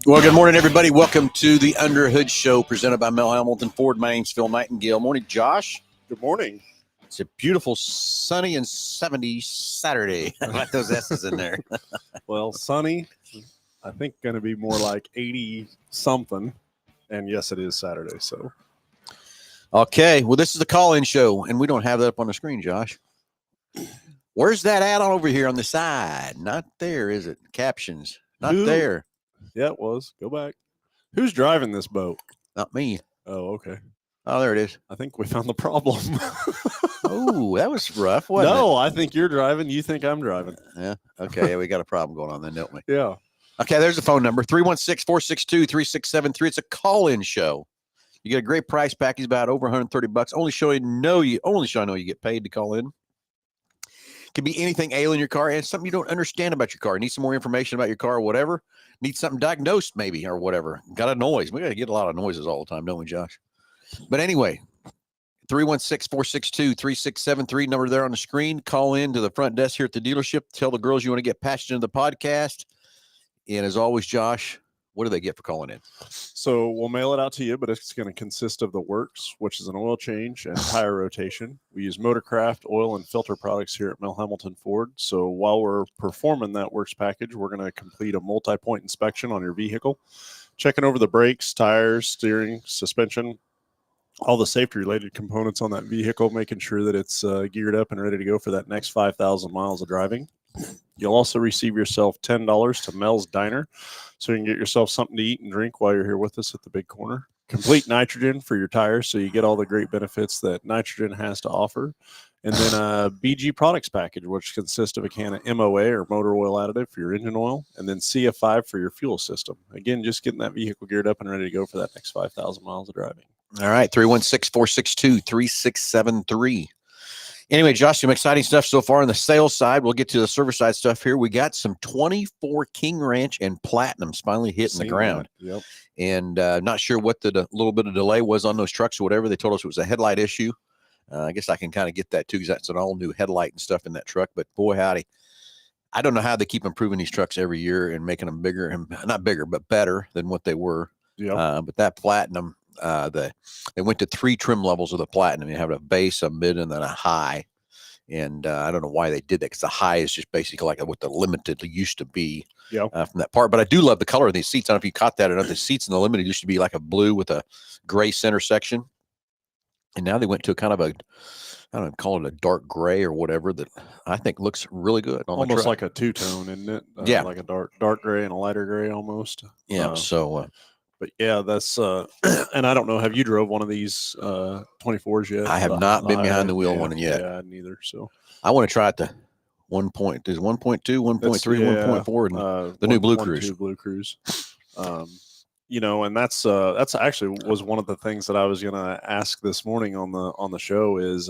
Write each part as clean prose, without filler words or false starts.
Well, good morning, everybody. Welcome to the Under Hood Show presented by Mel Hambelton Ford. My name's Phil Nightingale. Morning, Josh. Good morning. It's a beautiful sunny and 70 Saturday. I like those S's in there. Well, sunny, I think going to be more like 80 something. And yes, it is Saturday. So, Okay. Well, this is the call-in show, and we don't have that up on the screen, Josh. Where's that at on over here on the side? Not there, is it? Captions. Not there. Yeah, it was. Go back. Who's driving this boat? Not me. Oh, okay. Oh, there it is. I think we found the problem. Oh, that was rough, wasn't it? No, I think you're driving. You think I'm driving. Yeah. Okay. Yeah, we got a problem going on then, don't we? Yeah. Okay, there's the phone number, 316-462-3673. It's a call-in show. You get a great price package, about over $130. Only show I know you get paid to call in. Could be anything ailing your car and something you don't understand about your car. Need some more information about your car or whatever. Need something diagnosed maybe or whatever. Got a noise. We got to get a lot of noises all the time, don't we, Josh? But anyway, 316-462-3673, number there on the screen. Call in to the front desk here at the dealership. Tell the girls you want to get patched into the podcast. And as always, Josh, what do they get for calling in? So we'll mail it out to you, but it's going to consist of the works, which is an oil change and tire rotation. We use Motorcraft oil and filter products here at Mel Hambelton Ford. So while we're performing that works package, we're going to complete a multi-point inspection on your vehicle, checking over the brakes, tires, steering, suspension, all the safety-related components on that vehicle, making sure that it's geared up and ready to go for that next 5,000 miles of driving. You'll also receive yourself $10 to Mel's Diner, so you can get yourself something to eat and drink while you're here with us at the big corner. Complete nitrogen for your tires, so you get all the great benefits that nitrogen has to offer. And then a BG products package, which consists of a can of MOA or motor oil additive for your engine oil, and then CF5 for your fuel system. Again, just getting that vehicle geared up and ready to go for that next 5,000 miles of driving. All right, 316-462-3673. Anyway, Josh, some exciting stuff so far on the sales side. We'll get to the service side stuff here. We got some 24 King Ranch and Platinums finally hitting the ground. Yep. And not sure what the little bit of delay was on those trucks or whatever. They told us it was a headlight issue. I guess I can kind of get that too, because that's an all-new headlight and stuff in that truck. But boy, howdy. I don't know how they keep improving these trucks every year and making them bigger, and not bigger, but better than what they were. Yeah. But that Platinum, they went to 3 trim levels of the Platinum. You have a base, a mid, and then a high. And I don't know why they did that, because the high is just basically like what the Limited used to be from that part. But I do love the color of these seats. I don't know if you caught that or not. The seats in the Limited used to be like a blue with a gray center section. And now they went to a kind of a, I don't know, call it a dark gray or whatever, that I think looks really good on the truck. Almost like a two-tone, isn't it? Yeah. Like a dark gray and a lighter gray almost. Yeah, But yeah, that's and I don't know. Have you drove one of these 24s yet? I have not been behind the wheel one yet. Yeah, neither. So I want to try it. The 1.2, 1.3, 1.4, and the new Blue Cruise. Blue Cruise. And that's actually was one of the things that I was going to ask this morning on the show is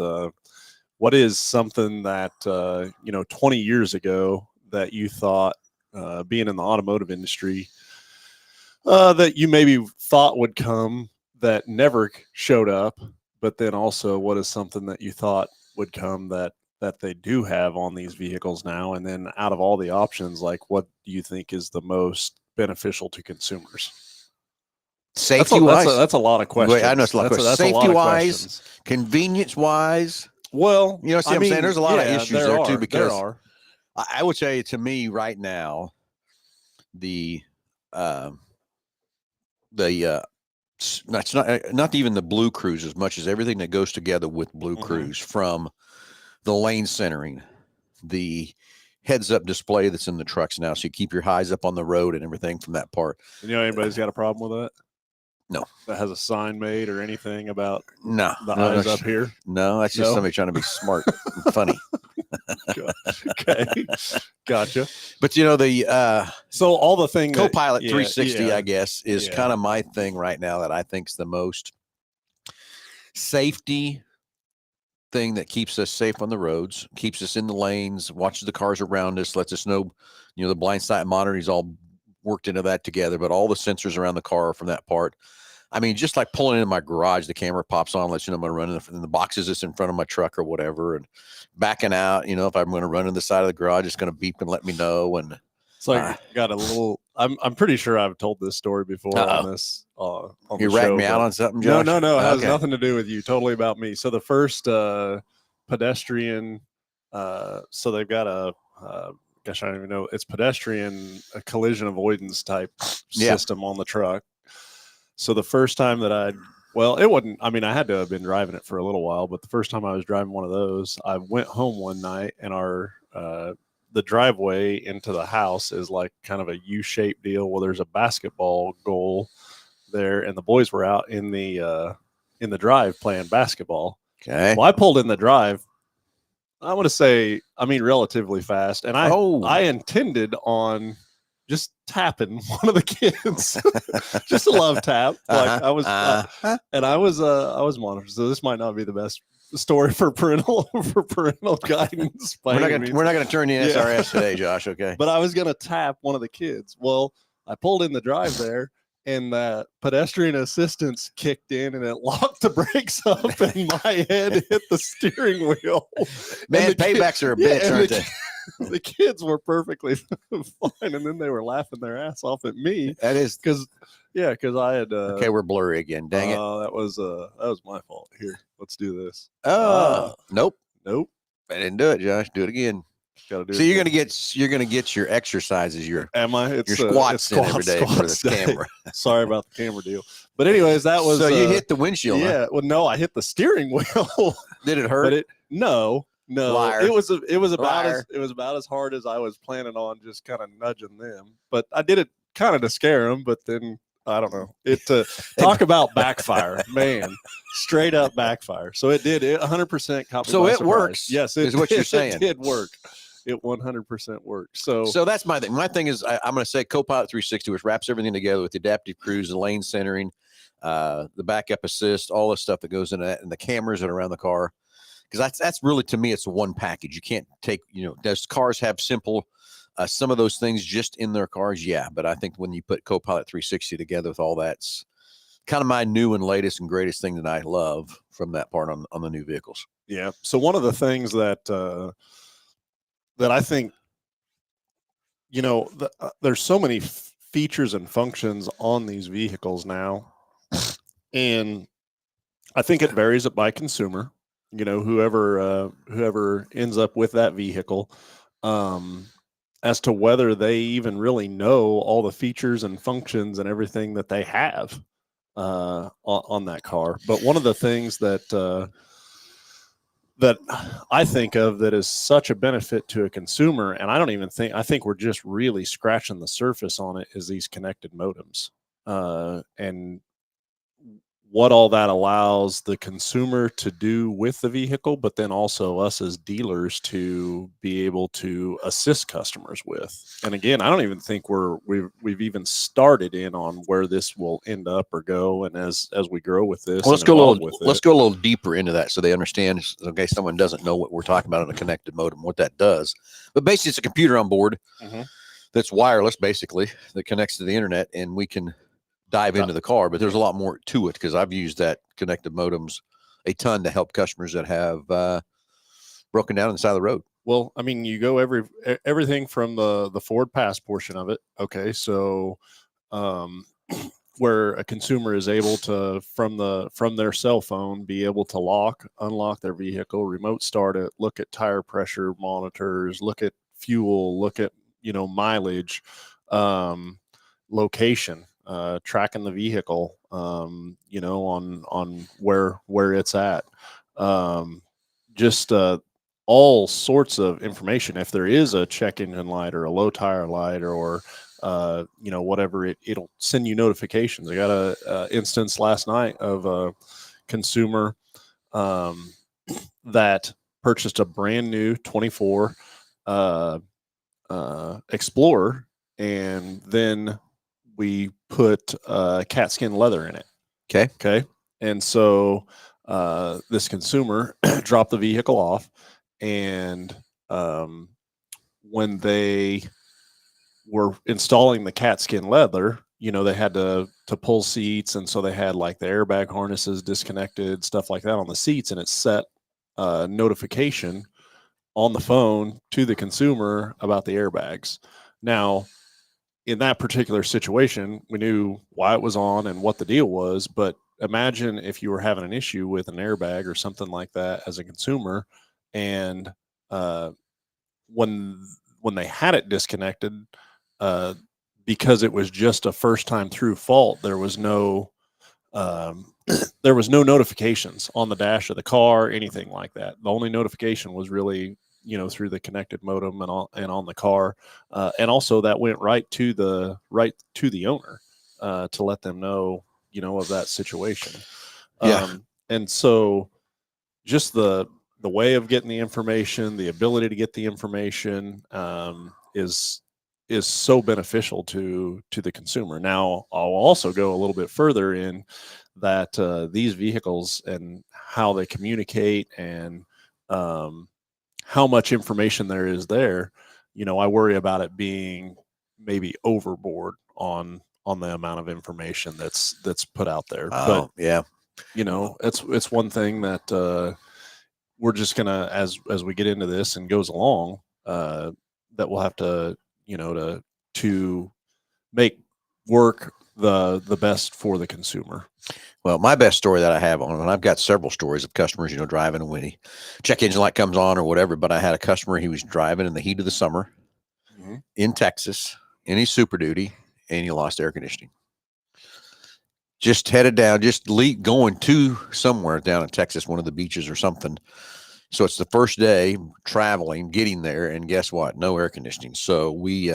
what is something that 20 years ago that you thought, being in the automotive industry, that you maybe thought would come that never showed up, but then also what is something that you thought would come that they do have on these vehicles now? And then out of all the options, like, what do you think is the most beneficial to consumers? Safety wise, that's a lot of questions. I know it's a lot of questions. Safety wise, convenience wise. Well, see what I'm saying? There's a lot of issues there too, because I would say, to me right now, that's not even the Blue Cruise as much as everything that goes together with Blue Cruise, from the lane centering, the heads-up display that's in the trucks now, so you keep your eyes up on the road and everything from that part. Anybody's got a problem with that? No. That has a sign made or anything about the eyes up here? No, that's just somebody trying to be smart and funny. Okay, gotcha. But so all the thing Copilot 360, I guess, is kind of my thing right now that I think's the most safety thing that keeps us safe on the roads, keeps us in the lanes, watches the cars around us, lets us know, the blind sight monitor is all worked into that together, but all the sensors around the car from that part. I mean, just like pulling into my garage, the camera pops on, lets you know I'm going to run in the boxes that's in front of my truck or whatever, and backing out, if I'm going to run in the side of the garage, it's going to beep and let me know. And it's like got a little I'm pretty sure I've told this story before on this on You the racked show. me out on something, Josh? No. It has Okay. nothing to do with you. Totally about me. So the first pedestrian. So they've got a. Gosh, I don't even know. It's pedestrian a collision avoidance type system on the truck. So the first time that well, it wasn't. I mean, I had to have been driving it for a little while, but the first time I was driving one of those, I went home one night, and the driveway into the house is like kind of a U-shaped deal. Well, there's a basketball goal there, and the boys were out in the drive playing basketball. Okay. Well, I pulled in the drive. I want to say, I mean, relatively fast, and I intended on just tapping one of the kids, just a love tap. Like I was monitored. So this might not be the best story for parental guidance. We're not gonna turn the SRS today, Josh. Okay. But I was gonna tap one of the kids. Well, I pulled in the drive there, and the pedestrian assistance kicked in, and it locked the brakes up, and my head hit the steering wheel. Man, paybacks are a bitch, aren't they? The kids were perfectly fine, and then they were laughing their ass off at me. That is because I had. Okay, we're blurry again. Dang it! That was my fault. Here, let's do this. Nope. I didn't do it, Josh. Do it again. Gotta do so you're gonna get your exercises, your squats in every day for this camera. Sorry about the camera deal. But anyways, that was so you hit the windshield. Yeah. Huh? Well, no, I hit the steering wheel. Did it hurt? No. Liar. It was about as hard as I was planning on, just kind of nudging them. But I did it kind of to scare them. But then I don't know. Talk about backfire, man. Straight up backfire. So it did. It 100% caught me So by it surprise. works. Yes, is what you're saying. It did work. It 100% worked. So that's my thing. My thing is I'm going to say Copilot 360, which wraps everything together with the adaptive cruise and lane centering, the backup assist, all the stuff that goes into that, and the cameras that are around the car. Because that's really, to me, it's one package. You can't take, does cars have simple, some of those things just in their cars? Yeah. But I think when you put Copilot 360 together with all that's kind of my new and latest and greatest thing that I love from that part on the new vehicles. Yeah. So one of the things that I think, there's so many features and functions on these vehicles now. And I think it varies by consumer, whoever ends up with that vehicle, as to whether they even really know all the features and functions and everything that they have on that car. But one of the things that I think of that is such a benefit to a consumer, and I think we're just really scratching the surface on it, is these connected modems, and what all that allows the consumer to do with the vehicle, but then also us as dealers to be able to assist customers with. And again, I don't even think we've even started in on where this will end up or go. And as we grow with this, let's go a little deeper into that so they understand. Okay, someone doesn't know what we're talking about on a connected modem, what that does. But basically, it's a computer on board that's wireless, basically, that connects to the internet, and we can dive into the car. But there's a lot more to it, because I've used that connected modems a ton to help customers that have broken down on the side of the road. Well, I mean, you go everything from the Ford Pass portion of it. Okay, so where a consumer is able to from their cell phone be able to unlock their vehicle, remote start it, look at tire pressure monitors, look at fuel, look at mileage, location. Tracking the vehicle, on where it's at, just all sorts of information. If there is a check engine light or a low tire light or whatever, it'll send you notifications. I got a instance last night of a consumer that purchased a brand new 24 Explorer, and then we put cat skin leather in it. Okay. And so this consumer dropped the vehicle off, and when they were installing the cat skin leather, they had to pull seats, and so they had like the airbag harnesses disconnected, stuff like that on the seats, and it set notification on the phone to the consumer about the airbags. Now, in that particular situation, we knew why it was on and what the deal was. But imagine if you were having an issue with an airbag or something like that as a consumer, and uh, when when they had it disconnected, uh, because it was just a first time through fault, um, there was no notifications on the dash of the car, anything like that. The only notification was really, through the connected modem and on the car, and also that went right to the owner, to let them know, of that situation. Yeah. And so just the way of getting the information, the ability to get the information, is so beneficial to the consumer. Now, I'll also go a little bit further in that these vehicles and how they communicate, and um, how much information there is there. I worry about it being maybe overboard on the amount of information that's put out there. But Oh, yeah. it's one thing that we're just gonna, as we get into this and goes along, that we'll have to, to make work the best for the consumer. Well, my best story that I have on, and I've got several stories of customers, driving, and when he check engine light comes on or whatever. But I had a customer, he was driving in the heat of the summer Mhm. in Texas in his Super Duty, and he lost air conditioning. Just headed down, going to somewhere down in Texas, one of the beaches or something. So it's the first day traveling, getting there, and guess what? No air conditioning. So we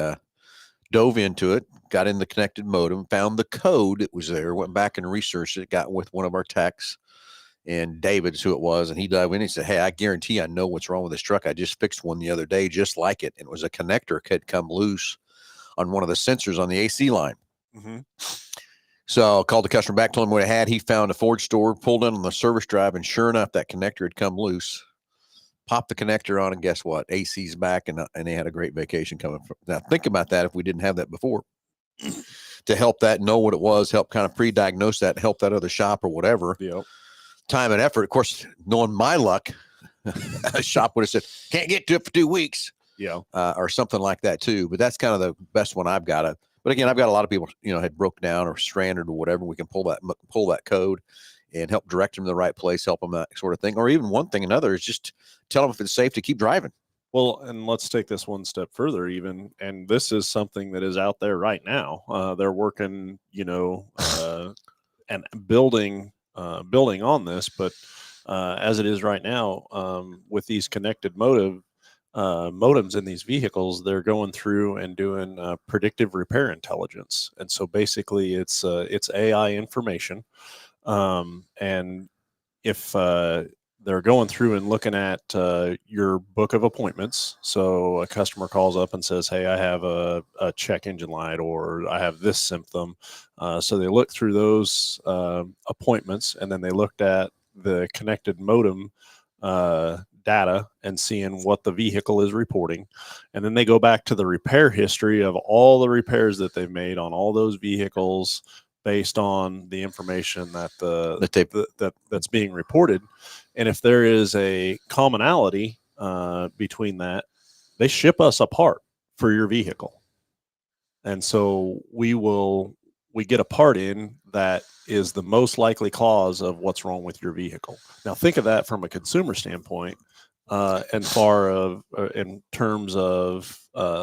dove into it, got in the connected modem, found the code that was there, went back and researched it, got with one of our techs, and David's who it was, and he dove in and said, "Hey, I guarantee I know what's wrong with this truck. I just fixed one the other day just like it, and it was a connector had come loose on one of the sensors on the AC line." Mhm. So I called the customer back, told him what I had. He found a Ford store, pulled in on the service drive, and sure enough, that connector had come loose. Popped the connector on, and guess what? AC's back, and they had a great vacation coming from. Now think about that if we didn't have that before. To help that know what it was, help kind of pre-diagnose that, help that other shop or whatever. Yep. Time and effort. Of course, knowing my luck, a shop would have said, "Can't get to it for 2 weeks," Yeah. or something like that too. But that's kind of the best one I've got. But again, I've got a lot of people, had broke down or stranded or whatever. We can pull that code and help direct them to the right place, help them that sort of thing. Or even one thing, another is just tell them if it's safe to keep driving. Well, and let's take this one step further, even. And this is something that is out there right now. They're working, and building on this. But as it is right now, with these connected modems in these vehicles, they're going through and doing predictive repair intelligence. And so basically, it's AI information, and if they're going through and looking at your book of appointments. So a customer calls up and says, "Hey, I have a check engine light, or I have this symptom." So they look through those appointments, and then they looked at the connected modem data and seeing what the vehicle is reporting. And then they go back to the repair history of all the repairs that they've made on all those vehicles, based on the information that's being reported. And if there is a commonality between that, they ship us a part for your vehicle. And so we get a part in that is the most likely cause of what's wrong with your vehicle. Now think of that from a consumer standpoint, in terms of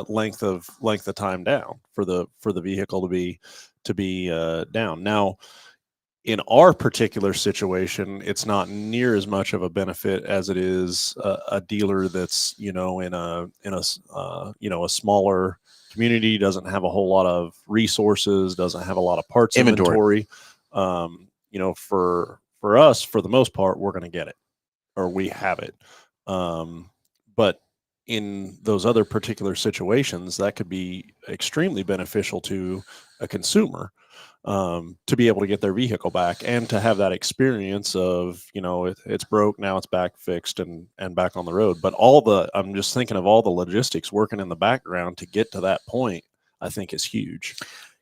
length of time down for the vehicle to be down. Now, in our particular situation, it's not near as much of a benefit as it is a dealer that's in a smaller community, doesn't have a whole lot of resources, doesn't have a lot of parts inventory. For us, for the most part, we're going to get it, or we have it. But in those other particular situations, that could be extremely beneficial to a consumer, to be able to get their vehicle back and to have that experience of, it's broke, now it's back fixed and back on the road. But I'm just thinking of all the logistics working in the background to get to that point, I think is huge.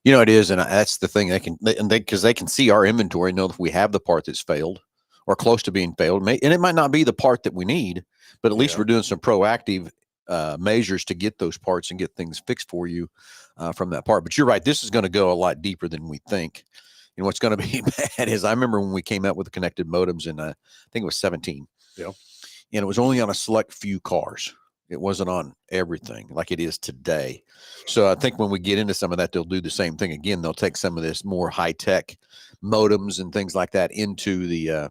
It is. And that's the thing, because they can see our inventory, know if we have the part that's failed or close to being failed. And it might not be the part that we need, but at least we're doing some proactive measures to get those parts and get things fixed for you from that part. But you're right. This is going to go a lot deeper than we think. You know, what's going to be bad is I remember when we came out with the connected modems in, I think it was 17. Yeah. And it was only on a select few cars. It wasn't on everything like it is today. So I think when we get into some of that, they'll do the same thing again. They'll take some of this more high-tech modems and things like that into the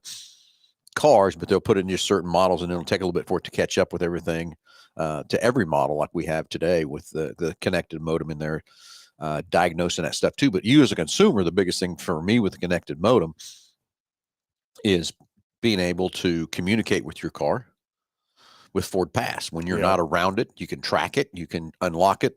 cars, but they'll put it in just certain models, and it'll take a little bit for it to catch up with everything to every model like we have today with the connected modem in there, diagnosing that stuff too. But you as a consumer, the biggest thing for me with the connected modem is being able to communicate with your car with Ford Pass. When you're not around it, you can track it, you can unlock it,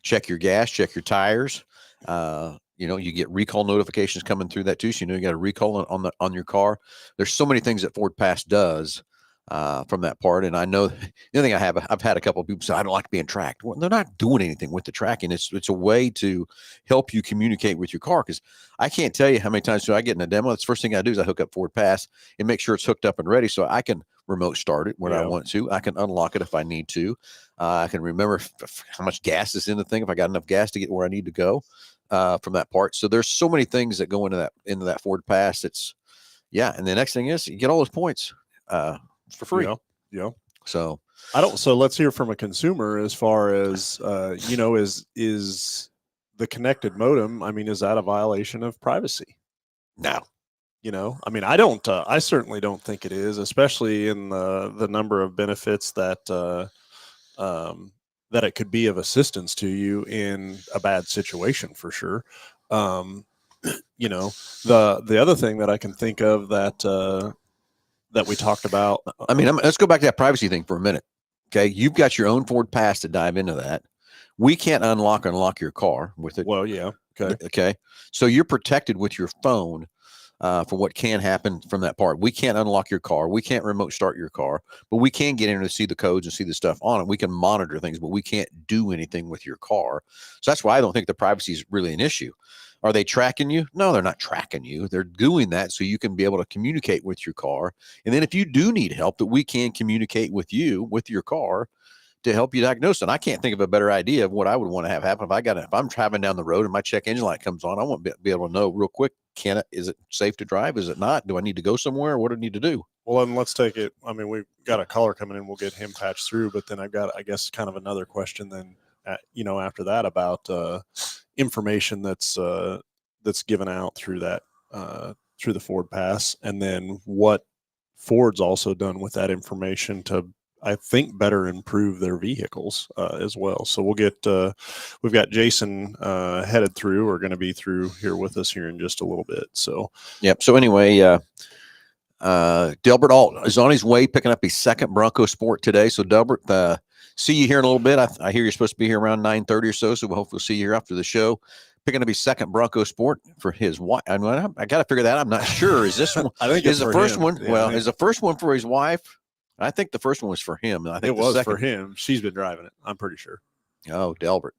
check your gas, check your tires. You know, you get recall notifications coming through that too. So you know you got a recall on your car. There's so many things that Ford Pass does from that part. And I know the other thing I've had a couple of people say, I don't like being tracked. Well, they're not doing anything with the tracking. It's a way to help you communicate with your car. Because I can't tell you how many times I get in a demo. That's the first thing I do is I hook up Ford Pass and make sure it's hooked up and ready so I can remote start it when I want to. I can unlock it if I need to. I can remember how much gas is in the thing, if I got enough gas to get where I need to go from that part. So there's so many things that go into that Ford Pass. It's and the next thing is you get all those points for free. Yeah. So so let's hear from a consumer as far as you know, is the connected modem, I mean, is that a violation of privacy? No. You know, I mean, I certainly don't think it is, especially in the number of benefits that that it could be of assistance to you in a bad situation for sure. You know, the other thing that I can think of that we talked about. I mean, let's go back to that privacy thing for a minute. Okay, you've got your own Ford Pass to dive into that. We can't unlock your car with it. Well, yeah. Okay. So you're protected with your phone for what can happen from that part. We can't unlock your car. We can't remote start your car, but we can get in to see the codes and see the stuff on it. We can monitor things, but we can't do anything with your car. So that's why I don't think the privacy is really an issue. Are they tracking you? No, they're not tracking you. They're doing that so you can be able to communicate with your car. And then if you do need help, that we can communicate with you, with your car, to help you diagnose. And I can't think of a better idea of what I would want to have happen. If I'm driving down the road and my check engine light comes on, I want to be able to know real quick, is it safe to drive? Is it not? Do I need to go somewhere? What do I need to do? Well, then let's take it. I mean, we've got a caller coming in. We'll get him patched through, but then I've got, I guess, kind of another question then, you know, after that about information that's given out through that, through the Ford Pass. And then what Ford's also done with that information to, I think, better improve their vehicles as well. So we'll get, we've got Jason headed through, or going to be through here with us here in just a little bit. So, yep. So anyway, Delbert Alt is on his way picking up his second Bronco Sport today. So Delbert, see you here in a little bit. I hear you're supposed to be here around 9:30 or so. So we'll hopefully see you here after the show. Picking up his second Bronco Sport for his wife. I got to figure that out. I'm not sure. Is this one? I think is the first him. one? Yeah, well, is the first one for his wife? I think the first one was for him. I think it was for him. She's been driving it, I'm pretty sure. Oh, Delbert.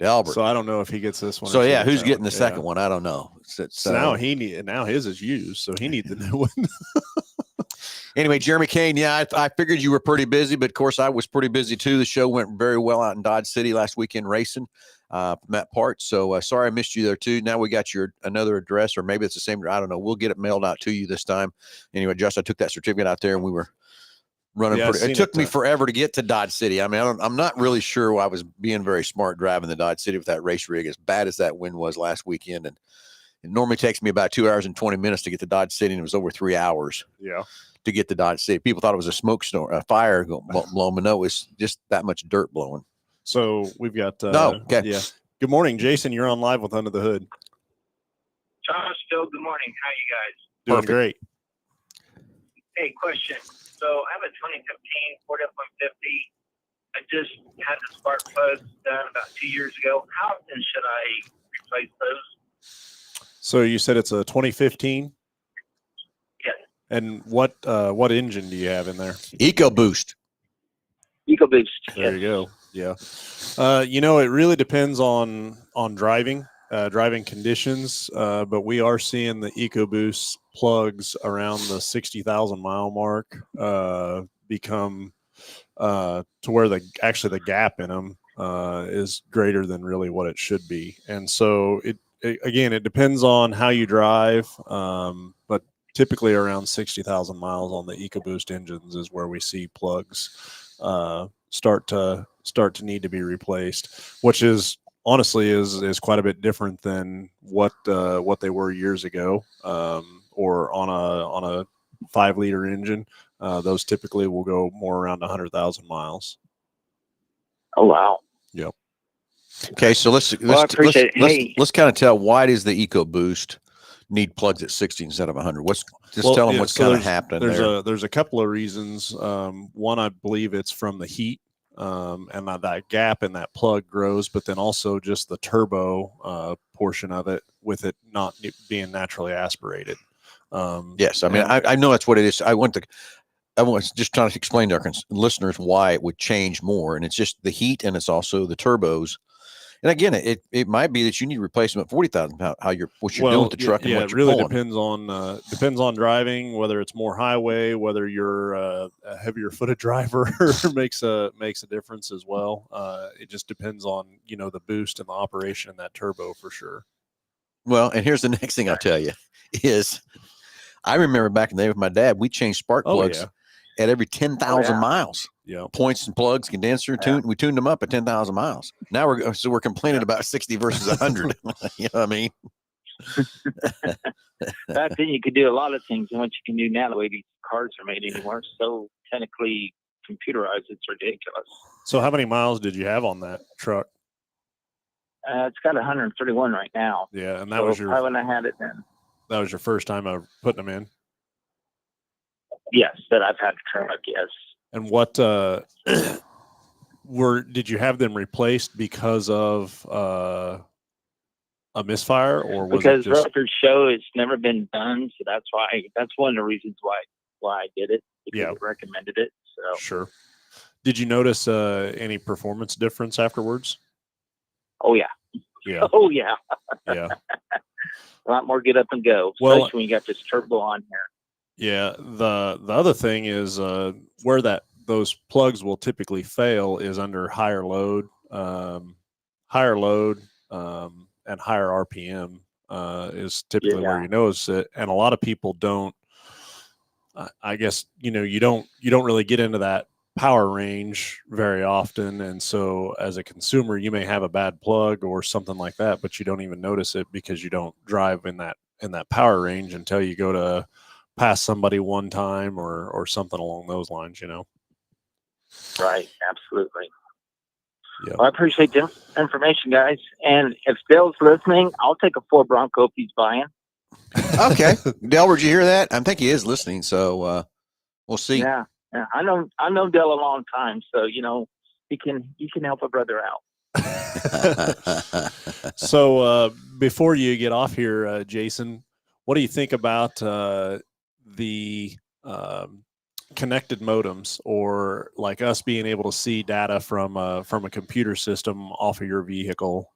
So I don't know if he gets this one. So yeah, who's getting the second one? I don't know. So now his is used, so he needs the new one. Anyway, Jeremy Kane, I figured you were pretty busy, but of course I was pretty busy too. The show went very well out in Dodge City last weekend racing from that part. So sorry I missed you there too. Now we got your another address, or maybe it's the same. I don't know. We'll get it mailed out to you this time. Anyway, Josh, I took that certificate out there and we were running. It took me forever to get to Dodge City. I mean, I'm not really sure why I was being very smart driving the Dodge City with that race rig, as bad as that wind was last weekend. And it normally takes me about 2 hours and 20 minutes to get to Dodge City, and it was over 3 hours. Yeah. To get to Dodge City. People thought it was a smoke storm, a fire blowing, but no, it's just that much dirt blowing. So we've got okay. Yeah. Good morning, Jason. You're on live with Under the Hood. Josh, Phil, good morning. How you guys? Doing Perfect. Great. Hey, question. So I have a 2015 Ford F-150. I just had the spark plugs done about 2 years ago. How often should I replace those? So you said it's a 2015? Yes. And what engine do you have in there? EcoBoost. EcoBoost. There you go. Yeah. You know, it really depends on driving conditions, but we are seeing the EcoBoost plugs around the 60,000 mile mark become to where the gap in them is greater than really what it should be. And so again, it depends on how you drive, but typically around 60,000 miles on the EcoBoost engines is where we see plugs start to need to be replaced, which is honestly is quite a bit different than what they were years ago, or on a 5-liter engine. Those typically will go more around 100,000 miles. Oh, wow. Yep. Okay, so I appreciate it. let's kind of tell, why does the EcoBoost need plugs at 60 instead of 100? Tell them what's kind of happening there. There's a couple of reasons. One, I believe it's from the heat, and that gap in that plug grows, but then also just the turbo portion of it, with it not being naturally aspirated. Yes, I mean, I know that's what it is. I was just trying to explain to our listeners why it would change more, and it's just the heat, and it's also the turbos. And again, it might be that you need replacement 40,000. What you're doing with the truck, and what you're really pulling. depends on driving, whether it's more highway, whether you're a heavier footed driver makes a difference as well. It just depends on the boost and the operation in that turbo for sure. Well, and here's the next thing I'll tell you is, I remember back in the day with my dad, we changed spark plugs at every 10,000 miles. Yeah, points and plugs, condenser, we tuned them up at 10,000 miles. Now we're complaining about 60 versus 100. You know what I mean? Back then you could do a lot of things, and what you can do now, the way these cars are made anymore, so technically computerized, it's ridiculous. So how many miles did you have on that truck? It's got 131 right now. Yeah, and that was probably when I had it then. That was your first time of putting them in? Yes, that I've had the truck, yes. And what did you have them replaced because of a misfire, or was because it just records show it's never been done? So that's one of the reasons why I did it, because it recommended it. So sure. Did you notice any performance difference afterwards? Oh yeah. Yeah. Oh yeah. Yeah. A lot more get up and go, especially when you got this turbo on here. Yeah, the other thing is where those plugs will typically fail is under higher load, and higher RPM is typically where you notice it. And a lot of people don't. I guess you don't really get into that power range very often, and so as a consumer, you may have a bad plug or something like that, but you don't even notice it because you don't drive in that power range until you go to pass somebody one time or something along those lines, Right, absolutely. Yeah. Well, I appreciate the information, guys. And if Dale's listening, I'll take a Ford Bronco if he's buying. Okay, Dale, did you hear that? I think he is listening, so we'll see. Yeah. I know Dale a long time, so he can help a brother out. So before you get off here, Jason, what do you think about the connected modems, or like us being able to see data from a computer system off of your vehicle,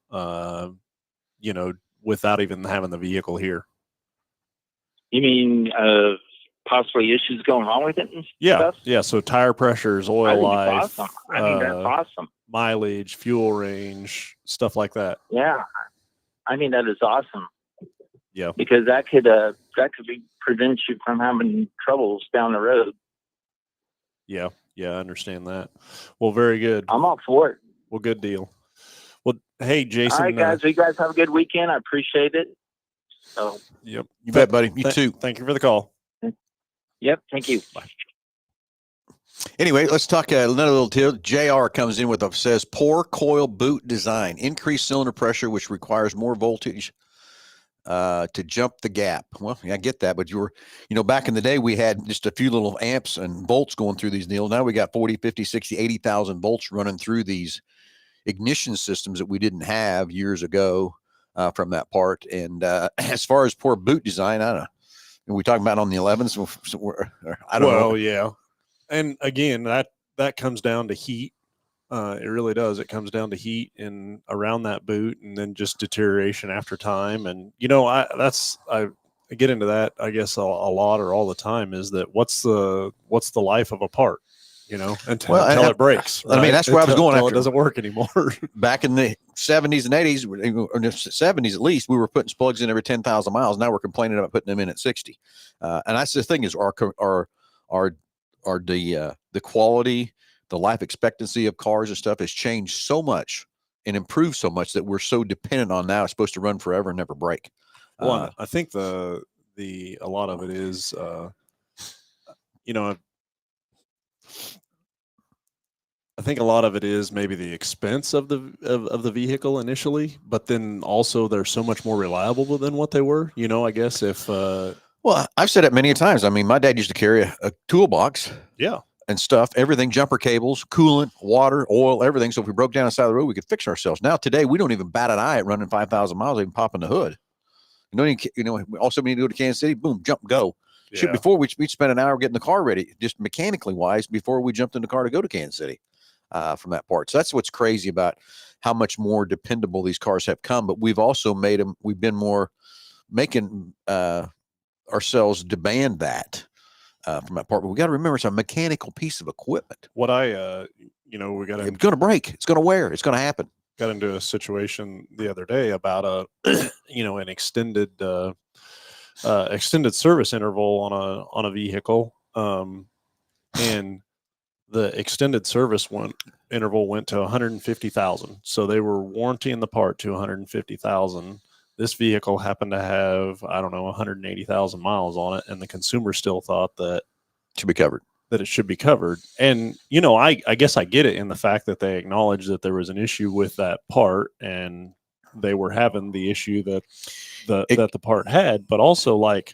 without even having the vehicle here? You mean possibly issues going wrong with it and stuff? Yeah. So tire pressures, oil life, awesome. I think that's awesome. Mileage, fuel range, stuff like that. Yeah, I think that is awesome. Yeah, because that could prevent you from having troubles down the road. Yeah, I understand that. Well, very good. I'm all for it. Well, good deal. Well, hey, Jason. All right, guys. You guys have a good weekend. I appreciate it. So. Yep. You bet, buddy. You too. Thank you for the call. Yep. Thank you. Bye. Anyway, let's talk another little tip. JR comes in says poor coil boot design, increased cylinder pressure, which requires more voltage to jump the gap. Well, yeah, I get that, but back in the day, we had just a few little amps and volts going through these deals. Now we got 40, 50, 60, 80,000 volts running through these ignition systems that we didn't have years ago from that part. And as far as poor boot design, I don't know. Are we talking about on the 11s? I don't know. Well, yeah. And again, that comes down to heat. It really does. It comes down to heat and around that boot, and then just deterioration after time. And I get into that, I guess, a lot or all the time, is that what's the life of a part? until, Well, until it breaks. I mean, that's where I was going until after. it doesn't work anymore. Back in the 70s and 80s, or the 70s at least, we were putting plugs in every 10,000 miles. Now we're complaining about putting them in at 60. And that's the thing is the quality, the life expectancy of cars and stuff has changed so much and improved so much that we're so dependent on now. It's supposed to run forever and never break. Well, I think a lot of it is, I think a lot of it is maybe the expense of the vehicle initially, but then also they're so much more reliable than what they were. I guess if Well, I've said it many times. I mean, my dad used to carry a toolbox. Yeah. And stuff, everything, jumper cables, coolant, water, oil, everything. So if we broke down the side of the road, we could fix ourselves. Now, today, we don't even bat an eye at running 5,000 miles, even popping the hood. Also we need to go to Kansas City, boom, jump, go. Yeah. Shoot, before we'd spend an hour getting the car ready, just mechanically wise, before we jumped in the car to go to Kansas City from that part. So that's what's crazy about how much more dependable these cars have come. But we've also we've been more making ourselves demand that. From that part, but we got to remember it's a mechanical piece of equipment. What we got It's going to break. It's going to wear. It's going to happen. Got into a situation the other day about an extended service interval on a vehicle, and the extended service interval went to 150,000. So they were warrantying the part to 150,000. This vehicle happened to have, 180,000 miles on it, and the consumer still thought that should be covered. That it should be covered. And I guess I get it in the fact that they acknowledged that there was an issue with that part, and they were having the issue that the part had, but also like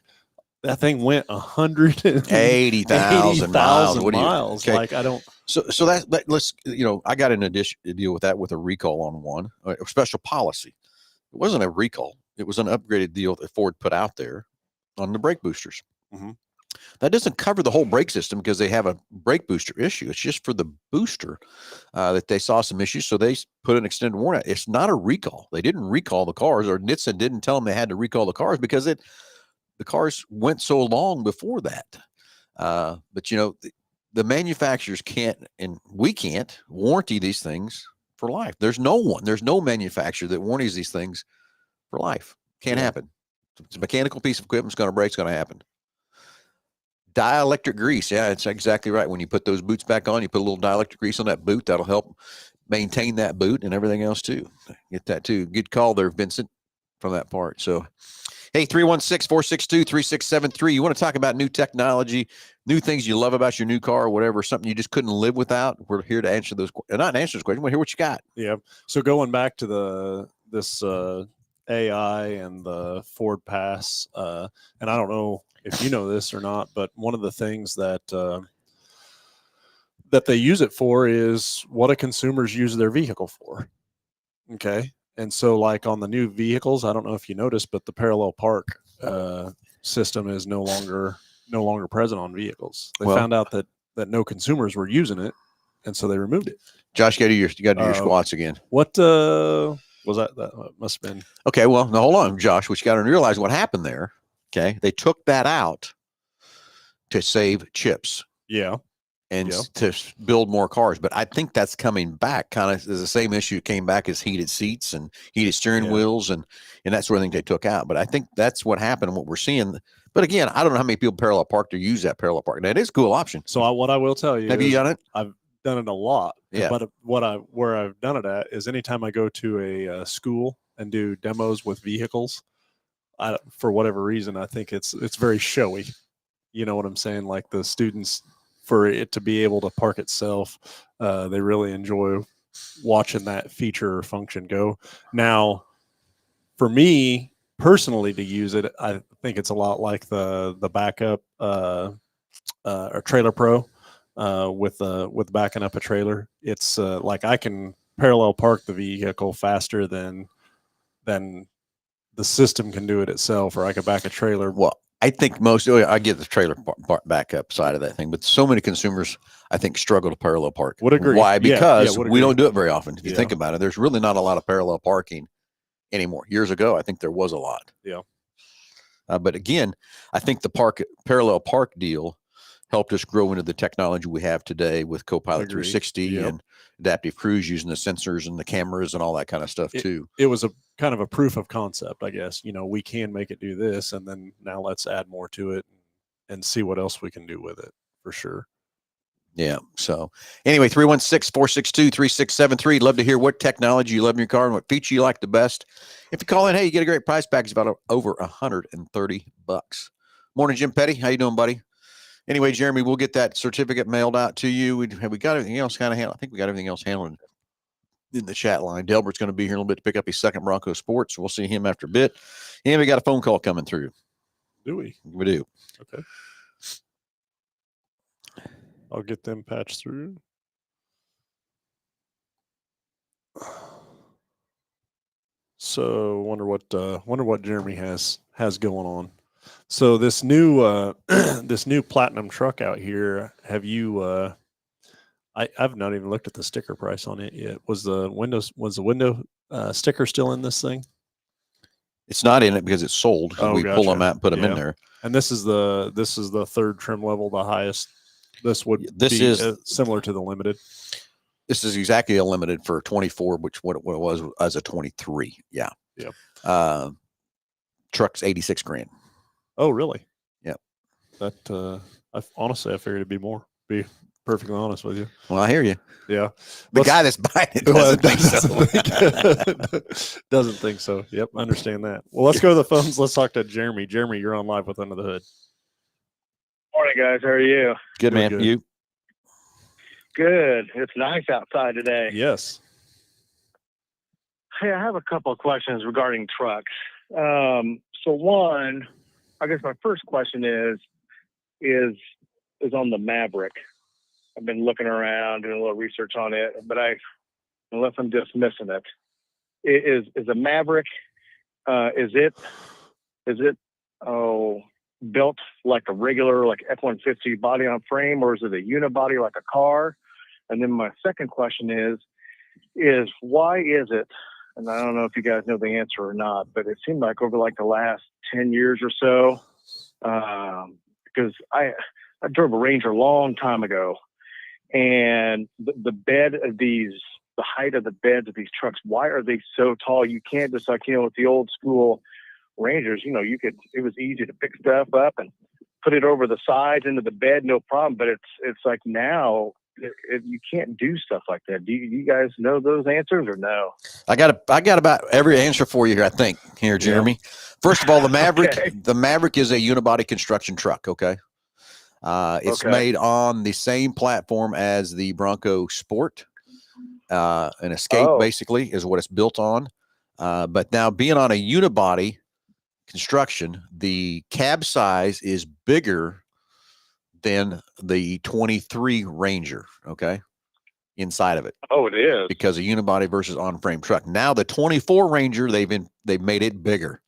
that thing went 180,000 miles. Miles. Okay. Like I don't. So that let's I got in addition to deal with that with a recall on one, a special policy. It wasn't a recall. It was an upgraded deal that Ford put out there on the brake boosters. Mm-hmm. That doesn't cover the whole brake system because they have a brake booster issue. It's just for the booster that they saw some issues. So they put an extended warranty. It's not a recall. They didn't recall the cars, or NHTSA didn't tell them they had to recall the cars because the cars went so long before that. But the manufacturers can't, and we can't warranty these things for life. There's no manufacturer that warranties these things for life. Can't happen. It's a mechanical piece of equipment. It's going to break. It's going to happen. Dielectric grease. Yeah, it's exactly right. When you put those boots back on, you put a little dielectric grease on that boot. That'll help maintain that boot and everything else too. Get that too. Good call there, Vincent, from that part. So, hey, 316-462-3673. You want to talk about new technology, new things you love about your new car or whatever, something you just couldn't live without? We're here to answer those. Not answer those questions. We'll hear what you got. Yeah. So going back to this AI and the Ford Pass, and I don't know if you know this or not, but one of the things that they use it for is what do consumers use their vehicle for? Okay. And so like on the new vehicles, I don't know if you noticed, but the parallel park system is no longer present on vehicles. They found out that no consumers were using it, and so they removed it. Josh, you got to do your squats again. What was that? That must have been. Okay, well, now hold on, Josh. What you got to realize what happened there. Okay, they took that out to save chips. Yeah. And to build more cars. But I think that's coming back. Kind of the same issue came back as heated seats and heated steering wheels and that sort of thing they took out. But I think that's what happened and what we're seing. But again, I don't know how many people parallel park to use that parallel park. Now, it is a cool option. So what I will tell you, have you done it? I've done it a lot. Yeah. But where I've done it at is anytime I go to a school and do demos with vehicles, for whatever reason, I think it's very showy. You know what I'm saying? Like the students, for it to be able to park itself, they really enjoy watching that feature or function go. Now, for me personally to use it, I think it's a lot like the backup or Trailer Pro with backing up a trailer. It's like I can parallel park the vehicle faster than the system can do it itself, or I could back a trailer. Well, I think I get the trailer backup side of that thing, but so many consumers, I think, struggle to parallel park. Would agree. Why? Because would we agree. don't do it very often. If you think about it, there's really not a lot of parallel parking anymore. Years ago, I think there was a lot. Yeah. But again, I think the parallel park deal helped us grow into the technology we have today with Copilot Agreed. 360 Yep. and adaptive cruise using the sensors and the cameras and all that kind of stuff too. It was a kind of a proof of concept, I guess. We can make it do this, and then now let's add more to it and see what else we can do with it, for sure. Yeah. So anyway, 316-462-3673. Love to hear what technology you love in your car and what feature you like the best. If you call in, hey, you get a great price package about over $130. Morning, Jim Petty. How you doing, buddy? Anyway, Jeremy, we'll get that certificate mailed out to you. Have we got everything else kind of handled? I think we got everything else handled in the chat line. Delbert's going to be here in a little bit to pick up his second Bronco Sports. We'll see him after a bit. And we got a phone call coming through. Do we? We do. Okay. I'll get them patched through. So wonder what Jeremy has going on. So this new this new platinum truck out here, have you I've not even looked at the sticker price on it yet. Was the window sticker still in this thing? It's not in it because it's sold. Oh, we pull them gotcha. out and put them in there. And this is the third trim level, the highest. This is similar to the limited. This is exactly a limited for 24, which what it was as a 23. Yeah. Yep. Truck's 86 grand. Oh, really? Yep. That honestly, I figured it'd be more. Be perfectly honest with you. Well, I hear you. Yeah. The guy that's buying it doesn't think so. Doesn't think so. Yep, I understand that. Well, let's go to the phones. Let's talk to Jeremy. Jeremy, you're on live with Under the Hood. Morning, guys. How are you? Good, man. Good. You? Good. It's nice outside today. Yes. Hey, I have a couple of questions regarding trucks. So one, I guess my first question is on the Maverick. I've been looking around, doing a little research on it, but unless I'm just missing it, is a Maverick, is it built like a regular, like F-150 body on frame, or is it a unibody like a car? And then my second question is why is it, and I don't know if you guys know the answer or not, but it seemed like over like the last 10 years or so, because I drove a Ranger a long time ago, and the bed of the height of the beds of these trucks, why are they so tall? You can't just like, with the old school Rangers, it was easy to pick stuff up and put it over the sides into the bed, no problem. But it's like now you can't do stuff like that. Do you guys know those answers or no? I got about every answer for you here, I think, here, Jeremy. Yeah. First of all, the Maverick, okay. The Maverick is a unibody construction truck. Okay. It's made on the same platform as the Bronco Sport. An Escape basically is what it's built on. But now being on a unibody construction, the cab size is bigger than the 23 Ranger, okay, inside of it. Oh, it is. Because a unibody versus on-frame truck. Now the 24 Ranger, they've made it bigger.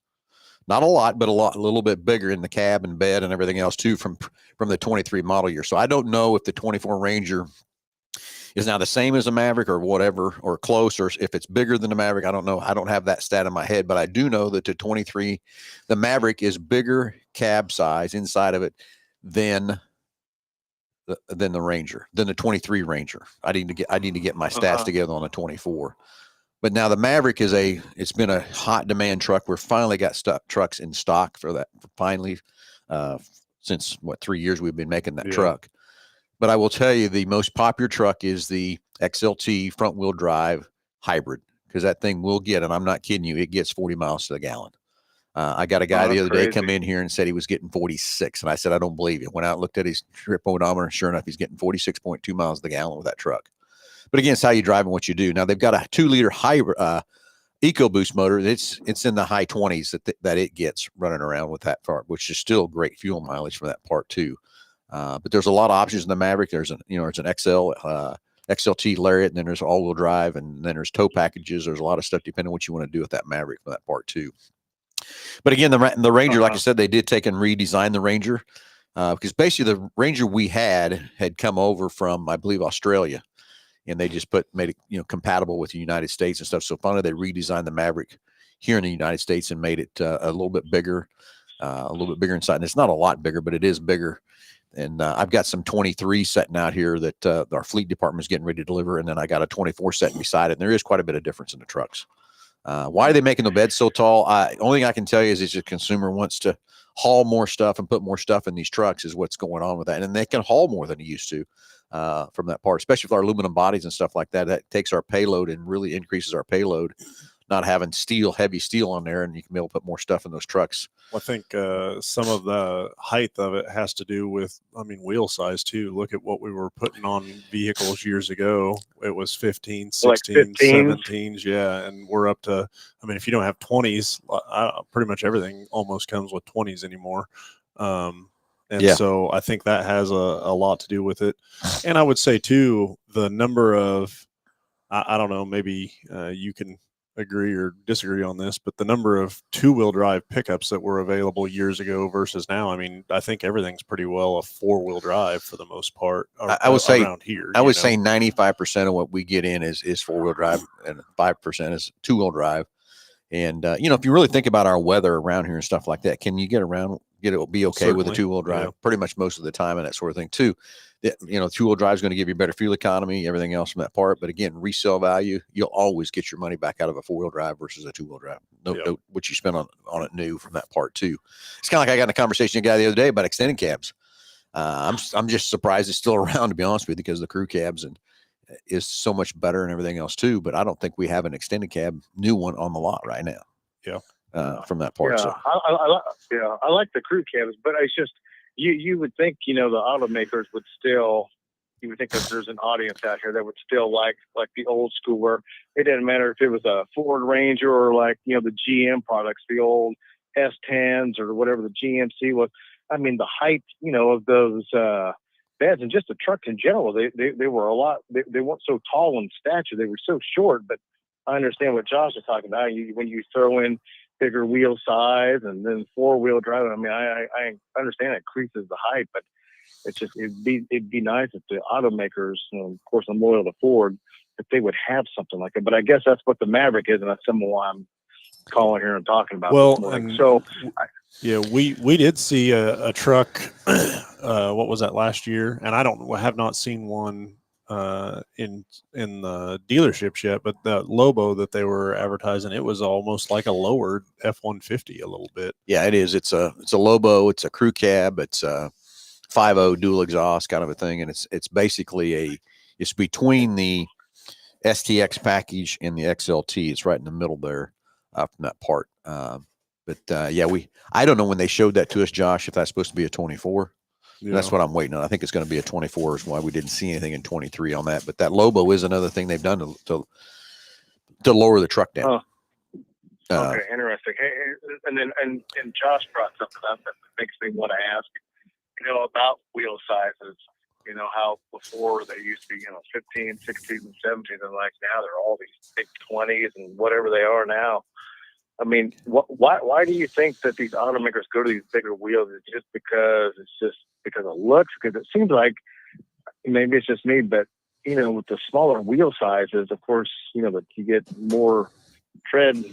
Not a lot, but a little bit bigger in the cab and bed and everything else too from the 23 model year. So I don't know if the 24 Ranger is now the same as a Maverick or whatever, or close, or if it's bigger than the Maverick. I don't know. I don't have that stat in my head, but I do know that the Maverick is bigger cab size inside of it than the Ranger, than the 23 Ranger. I need to get my stats together on the 24. But now the Maverick it's been a hot demand truck. We're finally got trucks in stock for that. Finally, since 3 years we've been making that truck. But I will tell you, the most popular truck is the XLT front wheel drive hybrid, because that thing will get, and I'm not kidding you, it gets 40 miles to the gallon. I got a guy the other day come in here and said he was getting 46. And I said, I don't believe you. Went out and looked at his trip odometer. Sure enough, he's getting 46.2 miles to the gallon with that truck. But again, it's how you drive and what you do. Now they've got a 2-liter hybrid EcoBoost motor. It's in the high 20s that it gets running around with that part, which is still great fuel mileage for that part too. But there's a lot of options in the Maverick. There's an XL, XLT Lariat, and then there's all-wheel drive, and then there's tow packages. There's a lot of stuff depending on what you want to do with that Maverick for that part too. But again, the Ranger, like I said, they did take and redesign the Ranger, because basically the Ranger we had come over from, I believe, Australia, and they just made it compatible with the United States and stuff. So finally they redesigned the Maverick here in the United States and made it a little bit bigger inside. And it's not a lot bigger, but it is bigger And I've got some 23 setting out here that our fleet department is getting ready to deliver, and then I got a 24 setting beside it. And there is quite a bit of difference in the trucks. Why are they making the beds so tall? Only thing I can tell you is the consumer wants to haul more stuff and put more stuff in these trucks is what's going on with that. And they can haul more than they used to from that part, especially with our aluminum bodies and stuff like that. That takes our payload and really increases our payload, not having heavy steel on there, and you can be able to put more stuff in those trucks. I think some of the height of it has to do with, wheel size too. Look at what we were putting on vehicles years ago. It was 15, 16, like 15s. 17s. Yeah. And we're up to, if you don't have 20s, pretty much everything almost comes with 20s anymore. So I think that has a lot to do with it. And I would say too, the number of, I don't know, maybe you can agree or disagree on this, but the number of 2-wheel drive pickups that were available years ago versus now, I think everything's pretty well a 4-wheel drive for the most part. I would say around here. I would say 95% of what we get in is 4-wheel drive, and 5% is 2-wheel drive. And if you really think about our weather around here and stuff like that, can you get around? It'll be okay with a 2-wheel drive pretty much most of the time, and that sort of thing too. 2-wheel drive is going to give you better fuel economy, everything else from that part. But again, resale value, you'll always get your money back out of a 4-wheel drive versus a 2-wheel drive. No, what you spend on it new from that part too. It's kind of like I got in a conversation with a guy the other day about extended cabs. I'm just surprised it's still around, to be honest with you, because the crew cabs is so much better and everything else too. But I don't think we have an extended cab new one on the lot right now. Yeah. From that part. Yeah, so. I like the crew cabs, but it's just you would think the automakers would still. You would think that there's an audience out here that would still like the old school, where it didn't matter if it was a Ford Ranger or the GM products, the old S10s or whatever the GMC was. The height of those beds and just the trucks in general, they were a lot. They weren't so tall in stature; they were so short. But I understand what Josh is talking about. When you throw in bigger wheel size and then 4-wheel drive. I understand it increases the height, but it'd be nice if the automakers, of course, I'm loyal to Ford, if they would have something like that. But I guess that's what the Maverick is, and that's some of why I'm calling here and talking about. We did see a truck. What was that last year? And I have not seen one in the dealerships yet, but the Lobo that they were advertising, it was almost like a lowered F-150 a little bit. Yeah, it is. It's a Lobo. It's a crew cab. It's a 5.0 dual exhaust kind of a thing, and it's basically it's between the STX package and the XLT. It's right in the middle there from that part. I don't know when they showed that to us, Josh, if that's supposed to be a 24. Yeah. That's what I'm waiting on. I think it's going to be a 24 is why we didn't see anything in 23 on that. But that Lobo is another thing they've done to lower the truck down. Okay, interesting. Hey, and Josh brought something up that makes me want to ask, about wheel sizes. How before they used to be, 15, 16, and 17, and now they're all these big 20s and whatever they are now. Why do you think that these automakers go to these bigger wheels? It's just because of looks? Because it seems like, maybe it's just me, but with the smaller wheel sizes, of course, that you get more tread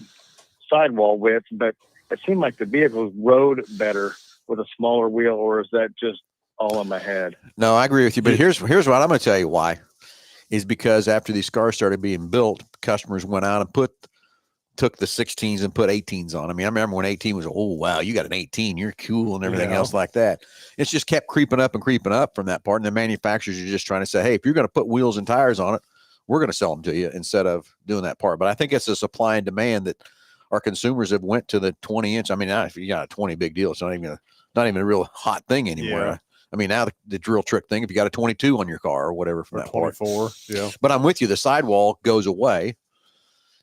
sidewall width, but it seemed like the vehicles rode better with a smaller wheel, or is that just all in my head? No, I agree with you, but here's what I'm going to tell you why. Is because after these cars started being built, customers went out and took the 16s and put 18s on. I remember when 18 was, oh, wow, you got an 18, you're cool and everything else like that. It's just kept creeping up from that part. And the manufacturers are just trying to say, hey, if you're going to put wheels and tires on it, we're going to sell them to you instead of doing that part. But I think it's a supply and demand that our consumers have went to the 20-inch. If you got a 20, big deal. It's not even a real hot thing anymore. Yeah. Now the drill trick thing, if you got a 22 on your car or whatever from that 24, part. Yeah. But I'm with you. The sidewall goes away.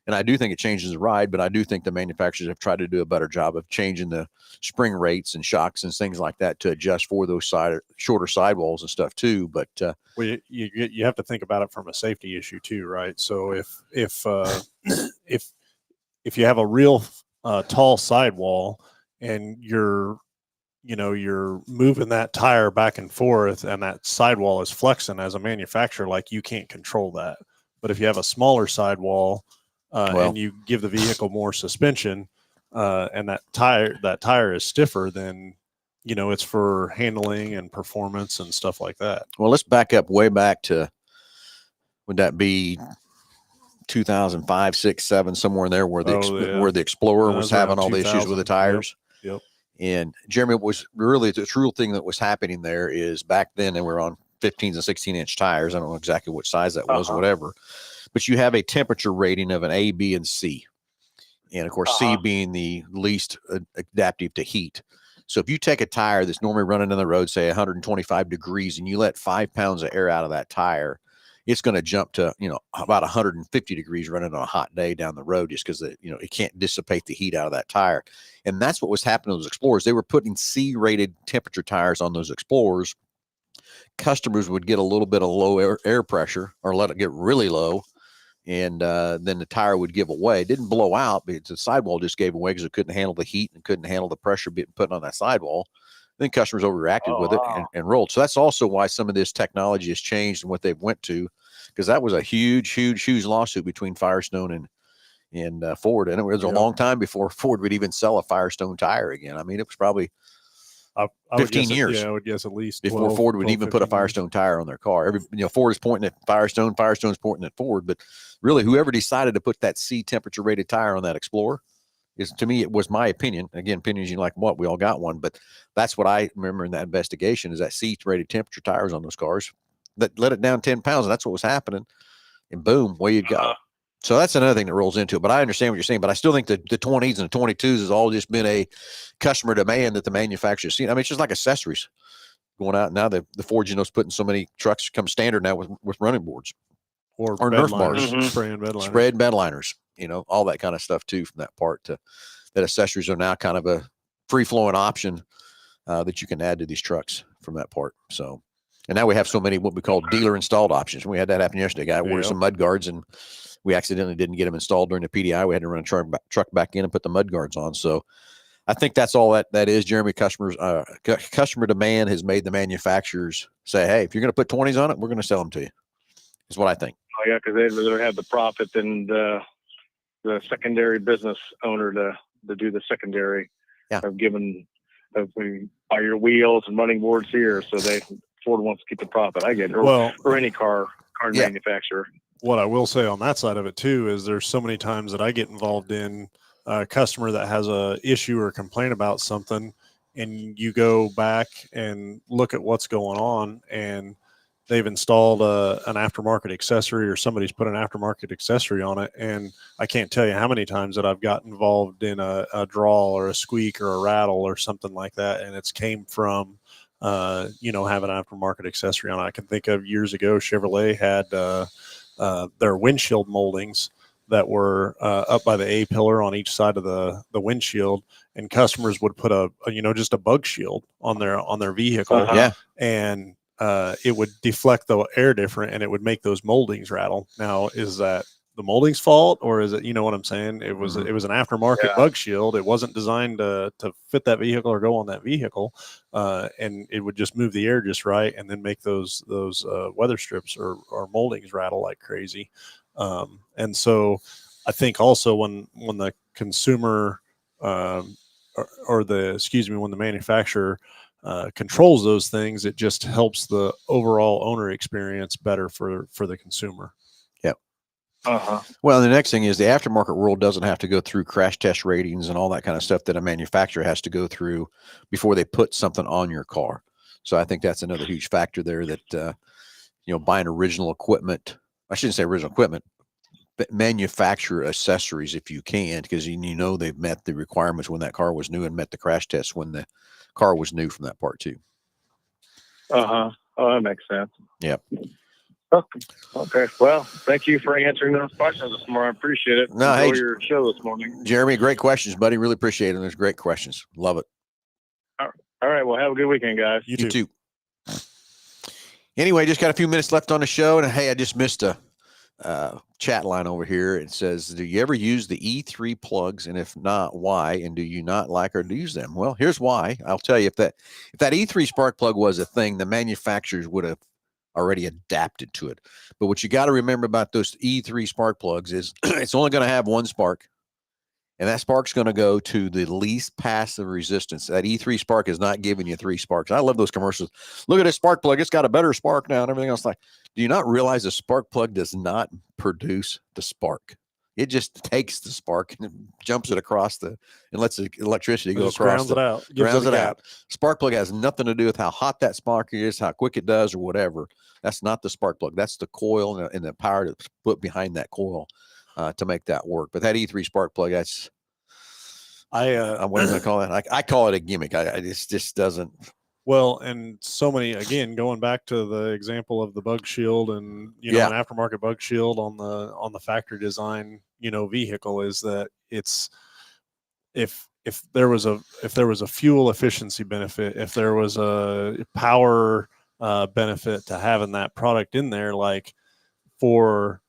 And I do think it changes the ride, but I do think the manufacturers have tried to do a better job of changing the spring rates and shocks and things like that to adjust for those shorter sidewalls and stuff too. But you have to think about it from a safety issue too, right? So if you have a real tall sidewall and you're moving that tire back and forth and that sidewall is flexing, as a manufacturer, you can't control that. But if you have a smaller sidewall, and you give the vehicle more suspension, and that tire is stiffer, then it's for handling and performance and stuff like that. Well, let's back up way back to, would that be 2005, 6, 7, somewhere in there where where the Explorer was having all the issues with the tires. Yep. And Jeremy, was really the true thing that was happening there is back then they were on 15s and 16-inch tires. I don't know exactly what size that was, whatever. But you have a temperature rating of an A, B, and C. And of course, C being the least adaptive to heat. So if you take a tire that's normally running on the road, say 125 degrees, and you let 5 pounds of air out of that tire, it's going to jump to, about 150 degrees running on a hot day down the road just because, it can't dissipate the heat out of that tire. And that's what was happening to those Explorers. They were putting C-rated temperature tires on those Explorers. Customers would get a little bit of low air pressure or let it get really low. And then the tire would give away. It didn't blow out, but the sidewall just gave away because it couldn't handle the heat and couldn't handle the pressure being put on that sidewall. Then customers overreacted with it and rolled. So that's also why some of this technology has changed and what they've went to, because that was a huge lawsuit between Firestone and Ford. And it was a long time before Ford would even sell a Firestone tire again. I mean, it was probably 15 years. I would guess at least before Ford would even put a Firestone tire on their car. Ford is pointing at Firestone, Firestone's pointing at Ford, but really whoever decided to put that C temperature rated tire on that Explorer is, to me, it was my opinion. Again, opinions, like what, we all got one, but that's what I remember in that investigation is that C rated temperature tires on those cars that let it down 10 pounds. And that's what was happening. And boom, way you go. So that's another thing that rolls into it. But I understand what you're saying. But I still think that the 20s and the 22s has all just been a customer demand that the manufacturers see. I mean, it's just like accessories going out. Now the Ford, putting so many trucks come standard now with running boards or Nerf bars, spraying bed liners. Spread bed liners, all that kind of stuff too from that part to that accessories are now kind of a free flowing option that you can add to these trucks from that part. So, and now we have so many what we call dealer installed options. We had that happen yesterday. Guy ordered some mud guards and we accidentally didn't get them installed during the PDI. We had to run a truck back in and put the mud guards on. So I think that's all that is, Jeremy. Customer demand has made the manufacturers say, hey, if you're going to put 20s on it, we're going to sell them to you. Is what I think. Oh, yeah, because they'd rather have the profit than the secondary business owner to do the secondary of buy your wheels and running boards here. So Ford wants to keep the profit. I get it. Or any car manufacturer. What I will say on that side of it too is there's so many times that I get involved in a customer that has a issue or complaint about something, and you go back and look at what's going on, and they've installed an aftermarket accessory or somebody's put an aftermarket accessory on it. And I can't tell you how many times that I've got involved in a draw or a squeak or a rattle or something like that. And it's came from, having an aftermarket accessory on it. I can think of years ago, Chevrolet had their windshield moldings that were up by the A-pillar on each side of the windshield, and customers would put just a bug shield on their vehicle. And it would deflect the air different and it would make those moldings rattle. Now, is that the molding's fault, or is it, what I'm saying? It was an aftermarket bug shield. It wasn't designed to fit that vehicle or go on that vehicle. And it would just move the air just right and then make those weather strips or moldings rattle like crazy. And so I think also when the consumer, when the manufacturer controls those things, it just helps the overall owner experience better for the consumer. Yep. Well, the next thing is the aftermarket world doesn't have to go through crash test ratings and all that kind of stuff that a manufacturer has to go through before they put something on your car. So I think that's another huge factor there that, buying original equipment, I shouldn't say original equipment, but manufacturer accessories if you can, because they've met the requirements when that car was new and met the crash test when the car was new from that part too. Oh, that makes sense. Yep. Okay. Well, thank you for answering those questions this morning. I appreciate it. Enjoy your show this morning. Jeremy, great questions, buddy. Really appreciate it. There's great questions. Love it. All right. Well, have a good weekend, guys. You too. Anyway, just got a few minutes left on the show, and hey, I just missed a chat line over here. It says, do you ever use the E3 plugs, and if not, why? And do you not like or use them? Well, here's why. I'll tell you, if that E3 spark plug was a thing, the manufacturers would have already adapted to it. But what you got to remember about those E3 spark plugs is it's only going to have one spark, And that spark's going to go to the least passive resistance. That E3 spark is not giving you 3 sparks. I love those commercials. Look at this spark plug. It's got a better spark now and everything else. Like, do you not realize the spark plug does not produce the spark? It just takes the spark and jumps it across and lets the electricity go Just across. grounds it out. Gives Grounds a it gap. out. Spark plug has nothing to do with how hot that spark is, how quick it does, or whatever. That's not the spark plug. That's the coil and the power that's put behind that coil to make that work. But that E3 spark plug, that's what am I going to call that? I call it a gimmick. It just doesn't. Well, and so many, again, going back to the example of the bug shield and, an aftermarket bug shield on the factory design, vehicle, is that it's, if there was a fuel efficiency benefit, if there was a power benefit to having that product in there, like for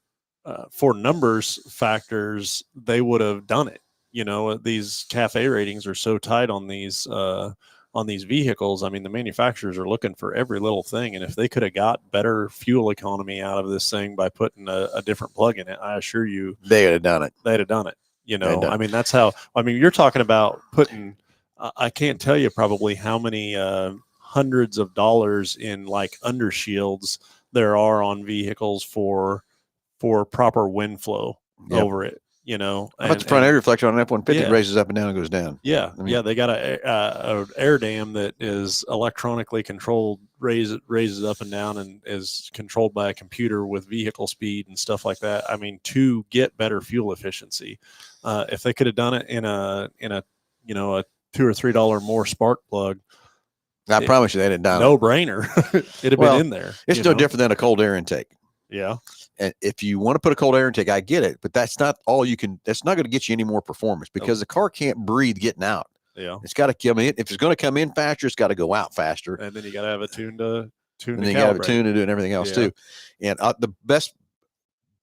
numbers factors, they would have done it. These cafe ratings are so tight on these vehicles. I mean, the manufacturers are looking for every little thing, and if they could have got better fuel economy out of this thing by putting a different plug in it, I assure you they'd have done it. They'd have done it. I mean, that's how. I mean, you're talking about putting. I can't tell you probably how many hundreds of dollars in like undershields there are on vehicles for proper wind flow over it. How about the front air reflector on an F-150? It raises up and down and goes down. Yeah, they got a air dam that is electronically controlled, raises up and down, and is controlled by a computer with vehicle speed and stuff like that. I mean, to get better fuel efficiency, if they could have done it in a a $2 or $3 more spark plug, I promise you, they'd have done no brainer. It'd have been in there. It's no different than a cold air intake. Yeah. And if you want to put a cold air intake, I get it, but that's not all you can. That's not going to get you any more performance because the car can't breathe getting out. Yeah, it's got to come in. If it's going to come in faster, it's got to go out faster. And then you got to have a tune to and then you got to have a tune to do and everything else too. And the best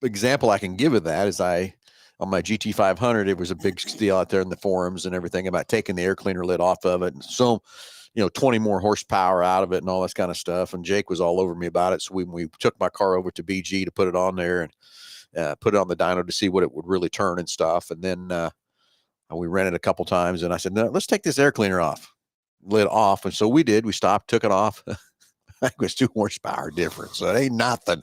example I can give of that is on my GT500, it was a big deal out there in the forums and everything about taking the air cleaner lid off of it, and so 20 more horsepower out of it and all this kind of stuff. And Jake was all over me about it. So when we took my car over to BG to put it on there and put it on the dyno to see what it would really turn and stuff. And then we ran it a couple times and I said, no, let's take this air cleaner lid off. And so we did. We stopped, took it off. I think it was 2 horsepower difference. So it ain't nothing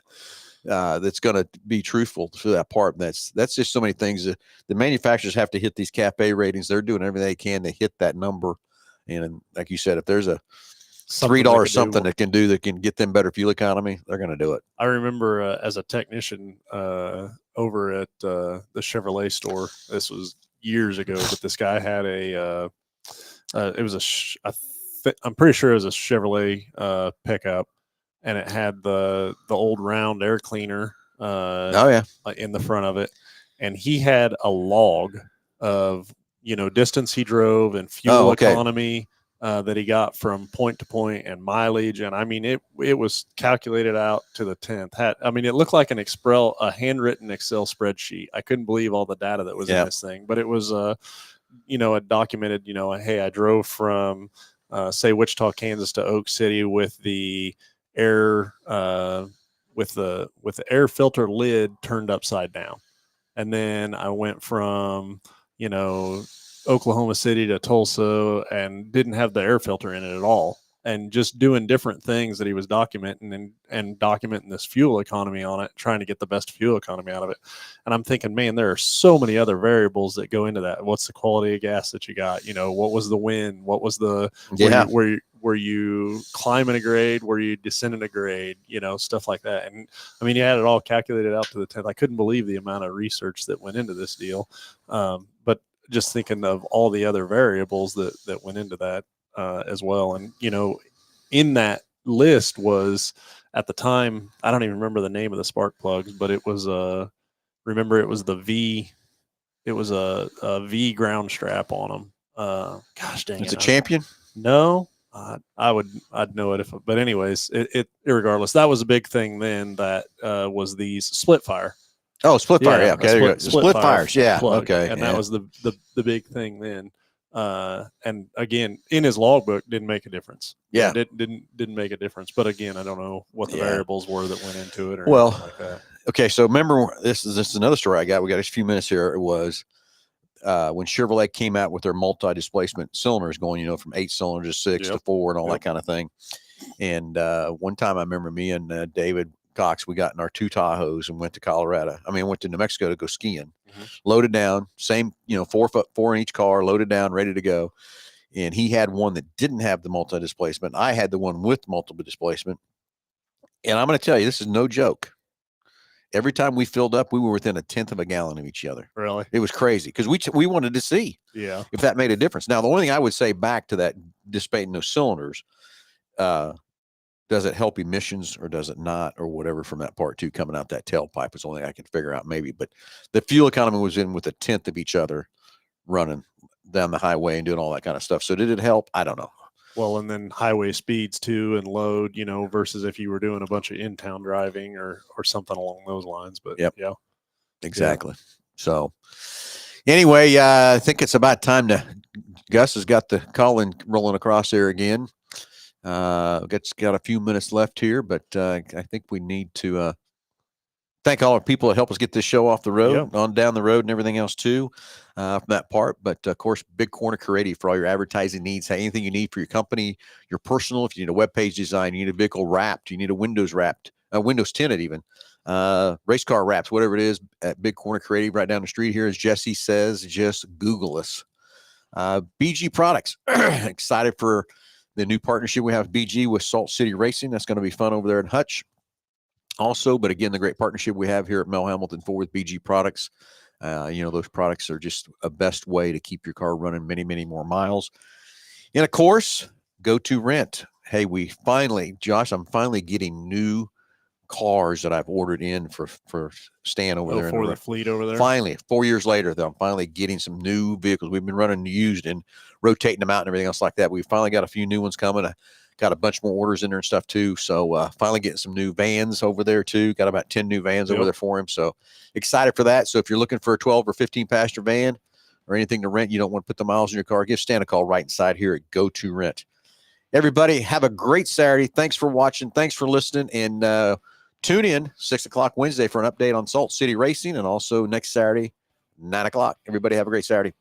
that's going to be truthful to that part. And that's just so many things that the manufacturers have to hit these CAFE ratings. They're doing everything they can to hit that number. And like you said, if there's a $3 something that can get them better fuel economy, they're going to do it. I remember as a technician over at the Chevrolet store, this was years ago, but this guy had I'm pretty sure it was a Chevrolet pickup, and it had the old round air cleaner in the front of it, and he had a log of distance he drove and fuel economy that he got from point to point and mileage. And I mean, it was calculated out to the 10th. It looked like a handwritten Excel spreadsheet. I couldn't believe all the data that was in this thing, but it was, it documented, hey, I drove from, say Wichita, Kansas to Oak City with the air, with the air filter lid turned upside down. And then I went from, Oklahoma City to Tulsa and didn't have the air filter in it at all, and just doing different things that he was documenting and documenting this fuel economy on it, trying to get the best fuel economy out of it. And I'm thinking, man, there are so many other variables that go into that. What's the quality of gas that you got? What was the wind? What was the, were you climbing a grade? Were you descending a grade? Stuff like that. And I mean, you had it all calculated out to the 10th. I couldn't believe the amount of research that went into this deal. But just thinking of all the other variables that went into that as well. And, in that list was, at the time, I don't even remember the name of the spark plugs, but it was remember it was the V, it was a V ground strap on them. Gosh dang it. It's a Champion? No, I'd know it but anyways, it irregardless, that was a big thing then, that was these split fire. Oh, split fire. Yeah. Okay. Split fires. Yeah. Plug. Okay. And that was the big thing then. And again, in his logbook, didn't make a difference. Yeah. Didn't make a difference. But again, I don't know what the variables were that went into it or anything like that. Okay. So remember, this is another story I got. We got a few minutes here. It was when Chevrolet came out with their multi-displacement cylinders going, from 8 cylinders, 6 to 4 and all that kind of thing. And one time I remember me and David Cox, we got in our 2 Tahoes and went to Colorado. I mean, went to New Mexico to go skiing, loaded down, same, 4 in each car, loaded down, ready to go. And he had one that didn't have the multi-displacement. I had the one with multiple displacement. And I'm going to tell you, this is no joke. Every time we filled up, we were within 1/10 of a gallon of each other. Really? It was crazy because we wanted to see if that made a difference. Now, the only thing I would say back to that dissipating those cylinders, does it help emissions or does it not, or whatever from that part 2 coming out that tailpipe is the only thing I can figure out maybe. But the fuel economy was in with 1/10 of each other running down the highway and doing all that kind of stuff. So did it help? I don't know. Well, and then highway speeds too, and load, versus if you were doing a bunch of in-town driving or something along those lines. But yeah, exactly. Yeah. So anyway, I think it's about time Gus has got the call-in rolling across there again. Got a few minutes left here, but I think we need to thank all our people that help us get this show off the road, on down the road, and everything else too, from that part. But of course, Big Corner Creative for all your advertising needs. Hey, anything you need for your company, your personal. If you need a web page design, you need a vehicle wrapped, you need a Windows wrapped, Windows tinted even, race car wraps, whatever it is. At Big Corner Creative, right down the street here, as Jesse says, just Google us. BG Products, excited for the new partnership we have with BG with Salt City Racing. That's going to be fun over there in Hutch. Also, but again, the great partnership we have here at Mel Hambelton Ford with BG Products. Those products are just a best way to keep your car running many, many more miles. And of course, Go To Rent. Hey, Josh, I'm finally getting new cars that I've ordered in for Stan over there. For the fleet over there. Finally, 4 years later, though, I'm finally getting some new vehicles. We've been running used and rotating them out and everything else like that. We've finally got a few new ones coming. I got a bunch more orders in there and stuff too. So finally getting some new vans over there too. Got about 10 new vans over there for him. So excited for that. So if you're looking for a 12 or 15 passenger van or anything to rent, you don't want to put the miles in your car, give Stan a call right inside here at Go To Rent. Everybody have a great Saturday. Thanks for watching. Thanks for listening. And tune in 6 o'clock Wednesday for an update on Salt City Racing, and also next Saturday, 9 o'clock. Everybody have a great Saturday.